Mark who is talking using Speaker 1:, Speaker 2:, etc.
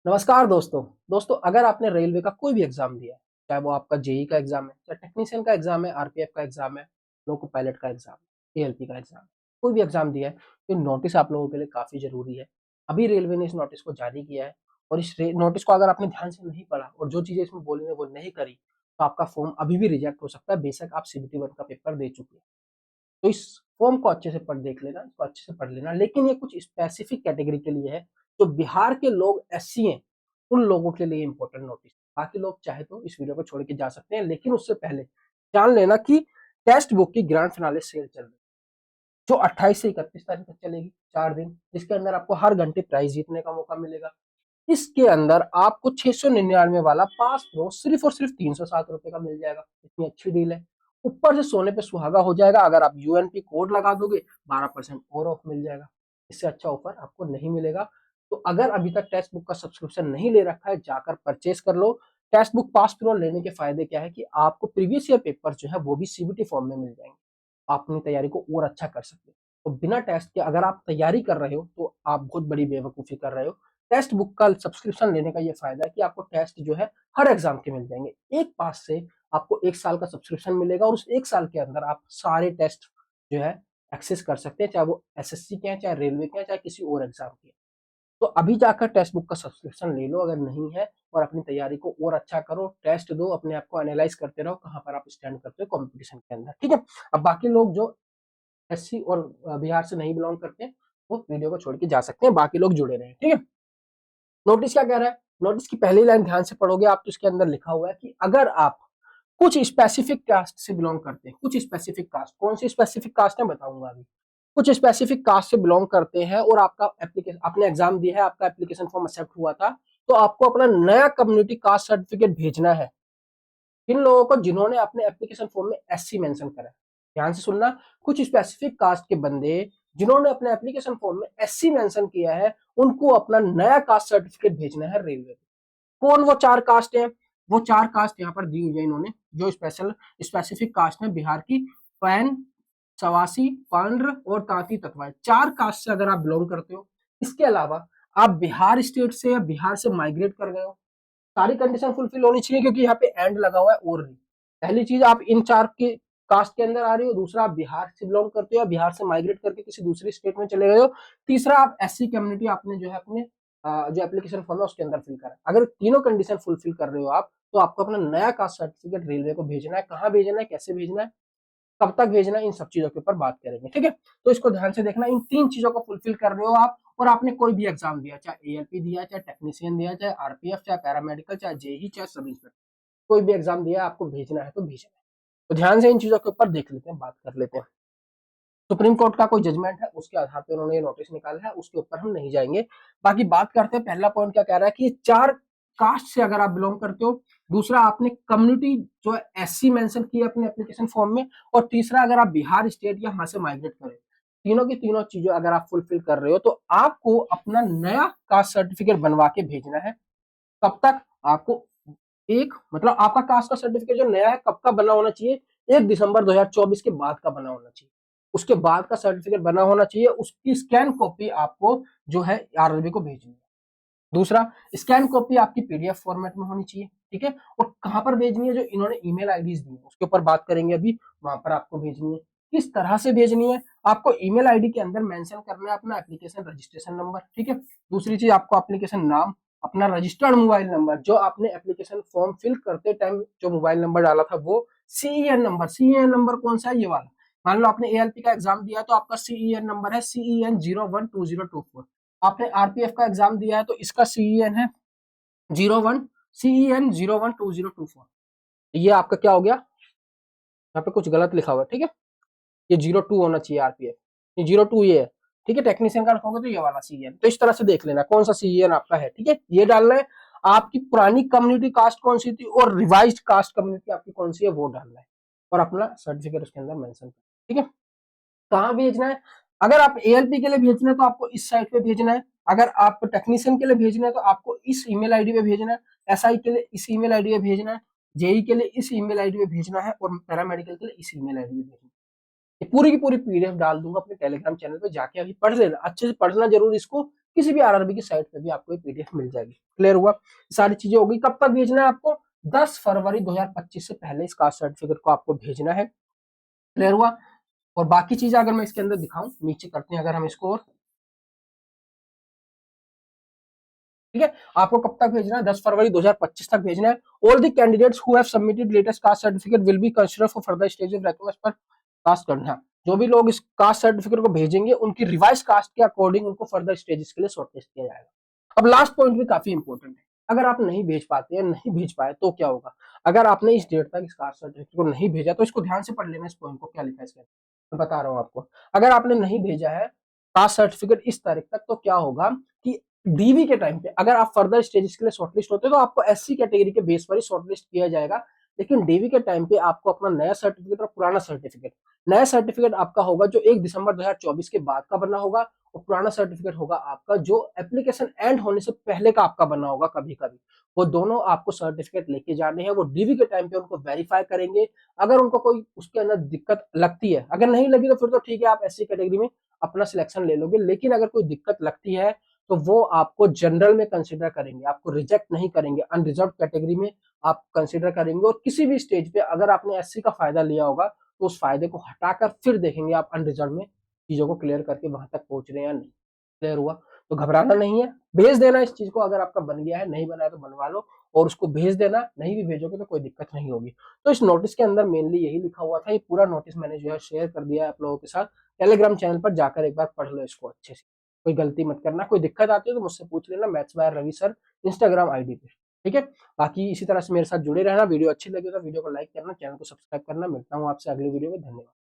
Speaker 1: नमस्कार दोस्तों अगर आपने रेलवे का कोई भी एग्जाम दिया है, चाहे वो आपका जेई का एग्जाम है, चाहे टेक्नीशियन का एग्जाम है, आरपीएफ का एग्जाम है, लोको पायलट का एग्जाम है, एएलपी का एग्जाम है, कोई भी एग्जाम दिया है, तो नोटिस आप लोगों के लिए काफी जरूरी है। अभी रेलवे ने इस नोटिस को जारी किया है और इस नोटिस को अगर आपने ध्यान से नहीं पढ़ा और जो चीजें इसमें बोली है वो नहीं करी, तो आपका फॉर्म अभी भी रिजेक्ट हो सकता है, बेशक आप सीबीटी 1 का पेपर दे चुके हैं। तो इस फॉर्म को अच्छे से पढ़ देख लेना, इसको अच्छे से पढ़ लेना, लेकिन ये कुछ स्पेसिफिक कैटेगरी के लिए है। जो बिहार के लोग एससी हैं, उन लोगों के लिए इंपॉर्टेंट नोटिस। बाकी लोग चाहे तो इस वीडियो को छोड़ के जा सकते हैं, लेकिन उससे पहले जान लेना कि टेक्स्ट बुक की ग्रैंड फिनाले सेल चल रही है, जो 28 से 31 तारीख तक चलेगी, 4 दिन, जिसके अंदर आपको हर घंटे प्राइज जीतने का मौका मिलेगा। इसके अंदर आपको 699 वाला पास प्रो सिर्फ और सिर्फ 307 रुपए का मिल जाएगा। इतनी अच्छी डील है। ऊपर से सोने पे सुहागा हो जाएगा, अगर आप यूएनपी कोड लगा दोगे 12% और ऑफ मिल जाएगा। इससे अच्छा ऑफर आपको नहीं मिलेगा। तो अगर अभी तक टेक्स्ट बुक का सब्सक्रिप्शन नहीं ले रखा है, जाकर परचेस कर लो। टेक्स्ट बुक पास प्रो लेने के फायदे क्या है कि आपको प्रीवियस ईयर पेपर जो है वो भी सीबीटी फॉर्म में मिल जाएंगे। आप अपनी तैयारी को और अच्छा कर सकते हो। तो बिना टेस्ट के अगर आप तैयारी कर रहे हो तो आप बहुत बड़ी बेवकूफी कर रहे हो। टेक्स्ट बुक का सब्सक्रिप्शन लेने का ये फायदा है कि आपको टेस्ट जो है हर एग्जाम के मिल जाएंगे। एक पास से आपको 1 साल का सब्सक्रिप्शन मिलेगा और उस 1 साल के अंदर आप सारे टेस्ट जो है एक्सेस कर सकते हैं, चाहे वो एसएससी के हैं, चाहे रेलवे के हैं, चाहे किसी और एग्जाम के हैं। तो अभी जाकर टेक्स्ट बुक का सब्सक्रिप्शन ले लो अगर नहीं है, और अपनी तैयारी को और अच्छा करो, टेस्ट दो, अपने आप को एनालाइज करते रहो कहाँ पर आप स्टैंड करते हो कंपटीशन के अंदर। ठीक है। अब बाकी लोग जो एससी और बिहार से नहीं बिलोंग करते हैं, वो वीडियो को छोड़ के जा सकते हैं, बाकी लोग जुड़े रहे। ठीक है। नोटिस क्या कह रहा है? नोटिस की पहली लाइन ध्यान से पढ़ोगे आप तो इसके अंदर लिखा हुआ है कि अगर आप कुछ स्पेसिफिक कास्ट से बिलोंग करते हैं, कुछ स्पेसिफिक कास्ट, कौन सी स्पेसिफिक कास्ट है बताऊंगा अभी। कुछ स्पेसिफिक कास्ट से बिलोंग करते हैं और आपका एप्लीकेशन, आपने एग्जाम दिया है, आपका एप्लीकेशन फॉर्म एक्सेप्ट हुआ था, तो आपको अपना नया कम्युनिटी कास्ट सर्टिफिकेट भेजना है। किन लोगों को? जिन्होंने अपने एप्लीकेशन फॉर्म में एससी मेंशन करा है। ध्यान से सुनना, कुछ स्पेसिफिक कास्ट के बंदे जिन्होंने अपने एप्लीकेशन फॉर्म में एससी मेंशन किया है, उनको अपना नया कास्ट सर्टिफिकेट भेजना है रेलवे को। कौन वो 4 कास्ट हैं? वो 4 कास्ट यहाँ पर दी हुई है इन्होंने, जो स्पेसिफिक कास्ट है बिहार की। पैन, सवासी, पांड्र और तांती तत्वाएं, 4 कास्ट से अगर आप बिलोंग करते हो, इसके अलावा आप बिहार स्टेट से या बिहार से माइग्रेट कर गए हो, सारी कंडीशन फुलफिल होनी चाहिए, क्योंकि यहाँ पे एंड लगा हुआ है और नहीं। पहली चीज, आप इन 4 के कास्ट के अंदर आ रही हो। दूसरा, आप बिहार से बिलोंग करते हो या बिहार से माइग्रेट करके किसी दूसरी स्टेट में चले गए हो। तीसरा, आप एससी कम्युनिटी आपने जो है अपने जो एप्लीकेशन फॉर्म है उसके अंदर फिल करा। अगर तीनों कंडीशन फुलफिल कर रहे हो आप, तो आपको अपना नया कास्ट सर्टिफिकेट रेलवे को भेजना है। कहाँ भेजना है, कैसे भेजना है, कब तक भेजना है, इन सब चीजों के ऊपर बात करेंगे। ठीक है। तो इसको ध्यान से देखना, इन 3 चीजों को फुलफिल कर रहे हो आप, और आपने कोई भी एग्जाम दिया, चाहे एएलपी दिया, चाहे टेक्नीशियन दिया, चाहे आरपीएफ, चाहे पैरामेडिकल, चाहे जेई, चाहे सब इंस्पेक्टर, कोई भी एग्जाम दिया आपको भेजना है तो भेजना है। तो ध्यान से इन चीजों के ऊपर देख लेते हैं, बात कर लेते हैं। सुप्रीम कोर्ट का कोई जजमेंट है, उसके आधार पर उन्होंने ये नोटिस निकाला है, उसके ऊपर हम नहीं जाएंगे। बाकी बात करते हैं, पहला पॉइंट क्या कह रहा है कि 4 कास्ट से अगर आप बिलोंग करते हो, दूसरा आपने कम्युनिटी जो है एससी मेंशन की है अपने एप्लीकेशन फॉर्म में, और तीसरा अगर आप बिहार स्टेट या वहां से माइग्रेट करें, तीनों की तीनों चीजें अगर आप फुलफिल कर रहे हो, तो आपको अपना नया कास्ट सर्टिफिकेट बनवा के भेजना है। कब तक? आपको एक, मतलब आपका कास्ट का सर्टिफिकेट जो नया है कब का बना होना चाहिए? 1 दिसंबर 2024 के बाद का बना होना चाहिए। उसके बाद का सर्टिफिकेट बना होना चाहिए, उसकी स्कैन कॉपी आपको जो है आरआरबी को भेजनी है। दूसरा, स्कैन कॉपी आपकी पीडीएफ फॉर्मेट में होनी चाहिए। ठीक है। और कहां पर भेजनी है? जो इन्होंने ईमेल आईडीज दी है उसके ऊपर बात करेंगे अभी, वहां पर आपको भेजनी है। किस तरह से भेजनी है? आपको ईमेल आईडी के अंदर मेंशन करना है अपना एप्लीकेशन रजिस्ट्रेशन नंबर। ठीक है। दूसरी चीज, आपको एप्लीकेशन नाम, अपना रजिस्टर्ड मोबाइल नंबर, जो आपने एप्लीकेशन फॉर्म फिल करते टाइम जो मोबाइल नंबर डाला था वो, सीईएन नंबर। सीईएन नंबर कौन सा है? ये वाला। मान लो आपने एएलपी का एग्जाम दिया तो आपका सीईएन नंबर है सीईएन 012024। आपने आरपीएफ का एग्जाम दिया है तो इसका सीईएन है 01 सीईएन 012024। ये आपका क्या हो गया? यहाँ पे कुछ गलत लिखा हुआ है। ठीक है। ये 02 होना चाहिए आरपीएफ, ये 02 ये है। ठीक है। टेक्नीशियन का रखोगे तो ये वाला सीईएन। तो इस तरह से देख लेना कौन सा सीईएन आपका है। ठीक है। ये डालना है। आपकी पुरानी कम्युनिटी कास्ट कौन सी थी और रिवाइज्ड कास्ट कम्युनिटी आपकी कौन सी है वो डालना है, और अपना सर्टिफिकेट उसके अंदर मेंशन करना है। ठीक है। कहाँ भेजना है? अगर आप एएलपी के लिए भेजना है तो आपको इस साइट पे भेजना है। अगर आप टेक्नीशियन के लिए भेजना है तो आपको इस ईमेल आईडी पे भेजना है। एसआई के लिए इस ईमेल आईडी पे भेजना है। जेई के लिए इस ईमेल आईडी पे भेजना है, और पैरामेडिकल के लिए इस ईमेल आईडी पे भेजना है। ये पूरी की पूरी पीडीएफ डाल दूंगा अपने टेलीग्राम चैनल पे, जाके अभी पढ़ लेना, अच्छे से पढ़ना जरूर इसको, किसी भी आरआरबी की साइट पे भी आपको एक पीडीएफ मिल जाएगी। क्लियर हुआ? सारी चीजें होगी। कब तक भेजना है आपको? 10 फरवरी 2025 से पहले इस कास्ट सर्टिफिकेट को आपको भेजना है। क्लियर हुआ? और बाकी चीजें अगर मैं इसके अंदर दिखाऊं, नीचे करते हैं अगर हम इसको, और ठीक है, आपको कब तक भेजना है? 10 फरवरी 2025 तक भेजना है। All the candidates who have submitted latest caste certificate will be consider for further stage of request पर कास्ट करना। जो भी लोग इस कास्ट सर्टिफिकेट को भेजेंगे उनकी रिवाइज कास्ट के अकॉर्डिंग उनको फर्दर स्टेजेस के लिए शॉर्टलिस्ट किया जाएगा। अब लास्ट पॉइंट भी काफी इंपॉर्टेंट है। अगर आप नहीं भेज पाते हैं, नहीं भेज पाए तो क्या होगा? अगर आपने इस डेट तक इस कास्ट सर्टिफिकेट को नहीं भेजा तो इसको ध्यान से पढ़ लेना, इस पॉइंट को क्या लिखा है इसके अंदर, मैं बता रहा हूँ आपको। अगर आपने नहीं भेजा है कास्ट सर्टिफिकेट इस तारीख तक, तो क्या होगा कि डीवी के टाइम पे अगर आप फर्दर स्टेजेस के लिए शॉर्टलिस्ट होते हैं तो आपको एससी कैटेगरी के बेस पर ही शॉर्टलिस्ट किया जाएगा। लेकिन डीवी के टाइम पे आपको अपना नया सर्टिफिकेट और पुराना सर्टिफिकेट, नया सर्टिफिकेट आपका होगा जो 1 दिसंबर 2024 के बाद का बना होगा, और पुराना सर्टिफिकेट होगा आपका जो एप्लीकेशन एंड होने से पहले का आपका बना होगा। कभी कभी वो दोनों आपको सर्टिफिकेट लेके जाने हैं, वो डीवी के टाइम पे उनको वेरीफाई करेंगे। अगर उनको कोई उसके अंदर दिक्कत लगती है, अगर नहीं लगी तो फिर तो ठीक है, आप एससी कैटेगरी में अपना सिलेक्शन ले लोगे। लेकिन अगर कोई दिक्कत लगती है तो वो आपको जनरल में कंसिडर करेंगे, आपको रिजेक्ट नहीं करेंगे, अनरिजर्व कैटेगरी में आप कंसिडर करेंगे। और किसी भी स्टेज पे अगर आपने एससी का फायदा लिया होगा तो उस फायदे को हटाकर फिर देखेंगे आप अनरिजर्व में चीजों को क्लियर करके वहां तक पहुंच रहे हैं या नहीं। क्लियर हुआ? तो घबराना नहीं है, भेज देना इस चीज को। अगर आपका बन गया है, नहीं बना है तो बनवा लो और उसको भेज देना। नहीं भी भेजोगे तो कोई दिक्कत नहीं होगी। तो इस नोटिस के अंदर मेनली यही लिखा हुआ था। ये पूरा नोटिस मैंने जो है शेयर कर दिया है आप लोगों के साथ। टेलीग्राम चैनल पर जाकर एक बार पढ़ लो इसको अच्छे से। कोई गलती मत करना, कोई दिक्कत आती है तो मुझसे पूछ लेना, maths by Ravi sir Instagram ID पे। ठीक है? बाकी इसी तरह से मेरे साथ जुड़े रहना। वीडियो अच्छी लगी तो वीडियो को लाइक करना, चैनल को सब्सक्राइब करना। मिलता हूँ आपसे अगली वीडियो में। धन्यवाद।